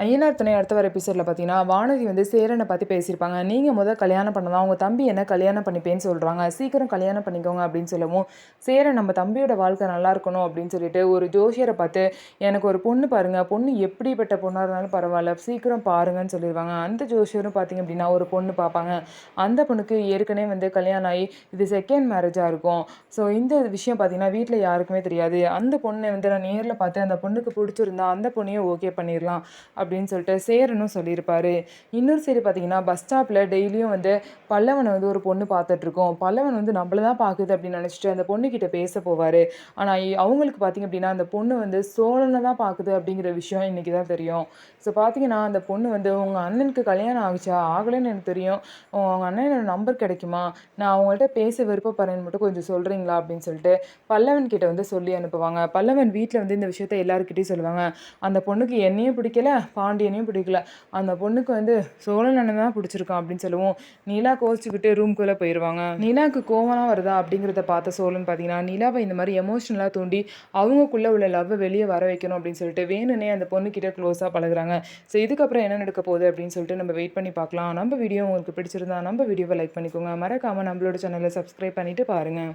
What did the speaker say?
ஐயனார் துணை அடுத்த வர எபிசோடில் பார்த்தீங்கன்னா, வானதி வந்து சேரனை பற்றி பேசியிருப்பாங்க. நீங்கள் முதல் கல்யாணம் பண்ணதான் உங்கள் தம்பி என்ன கல்யாணம் பண்ணிப்பேன்னு சொல்கிறாங்க. சீக்கிரம் கல்யாணம் பண்ணிக்கோங்க அப்படின்னு சொல்லவும், சேரன் நம்ம தம்பியோட வாழ்க்கை நல்லா இருக்கணும் அப்படின்னு சொல்லிட்டு ஒரு ஜோசியரை பார்த்து, எனக்கு ஒரு பொண்ணு பாருங்கள், பொண்ணு எப்படிப்பட்ட பொண்ணாக இருந்தாலும் பரவாயில்ல, சீக்கிரம் பாருங்கன்னு சொல்லிடுவாங்க. அந்த ஜோசியரும் பார்த்தீங்க அப்படின்னா ஒரு பொண்ணு பார்ப்பாங்க. அந்த பொண்ணுக்கு ஏற்கனவே வந்து கல்யாணம் ஆகி இது செகண்ட் மேரேஜாக இருக்கும். ஸோ இந்த விஷயம் பார்த்தீங்கன்னா வீட்டில் யாருக்குமே தெரியாது. அந்த பொண்ணை வந்து நான் நேரில் பார்த்து அந்த பொண்ணுக்கு பிடிச்சிருந்தா அந்த பொண்ணையும் ஓகே பண்ணிடலாம் அப்படின்னு சொல்லிட்டு சேரனும் சொல்லியிருப்பாரு. இன்னொரு சைடு பார்த்தீங்கன்னா பஸ் ஸ்டாப்பில் டெய்லியும் வந்து பல்லவனை வந்து ஒரு பொண்ணு பார்த்துட்ருக்கோம். பல்லவன் வந்து நம்மள தான் பார்க்குது அப்படின்னு நினச்சிட்டு அந்த பொண்ணுக்கிட்ட பேச போவார். ஆனால் அவங்களுக்கு பார்த்தீங்க அப்படின்னா அந்த பொண்ணு வந்து சோழனை தான் பார்க்குது அப்படிங்கிற விஷயம் இன்றைக்கி தான் தெரியும். ஸோ பார்த்தீங்கன்னா அந்த பொண்ணு வந்து உங்கள் அண்ணனுக்கு கல்யாணம் ஆகிச்சா ஆகலைன்னு எனக்கு தெரியும், உங்கள் அண்ணனோட நம்பர் கிடைக்குமா, நான் அவங்கள்ட்ட பேச விருப்பப்படுறேன்னு மட்டும் கொஞ்சம் சொல்கிறீங்களா அப்படின்னு சொல்லிட்டு பல்லவன் கிட்ட வந்து சொல்லி அனுப்புவாங்க. பல்லவன் வீட்டில் வந்து இந்த விஷயத்த எல்லாருக்கிட்டையும் சொல்லுவாங்க. அந்த பொண்ணுக்கு என்னையும் பிடிக்கல, பாண்டியனையும் பிடிக்கல, அந்த பொண்ணுக்கு வந்து சோழன் அண்ணன் தான் பிடிச்சிருக்கான் அப்படின்னு சொல்லுவோம். நிலா கோச்சிக்கிட்டு ரூம்குள்ளே போயிடுவாங்க. நிலாவுக்கு கோவம்லாம் வருதா அப்படிங்கிறத பார்த்த சோழன் பார்த்தீங்கன்னா நிலாவை இந்த மாதிரி எமோஷனலாக தூண்டி அவங்கக்குள்ளே உள்ள லவ்வை வெளியே வர வைக்கணும் அப்படின்னு சொல்லிட்டு வேணுன்னே அந்த பொண்ணுக்கிட்ட க்ளோஸாக பழகுறாங்க. ஸோ இதுக்கப்புறம் என்ன நடக்க போகுது அப்படின்னு சொல்லிட்டு நம்ம வெயிட் பண்ணி பார்க்கலாம். நம்ம வீடியோ உங்களுக்கு பிடிச்சிருந்தா நம்ம வீடியோவை லைக் பண்ணிக்கோங்க. மறக்காமல் நம்மளோட சேனலை சப்ஸ்கிரைப் பண்ணிவிட்டு பாருங்கள்.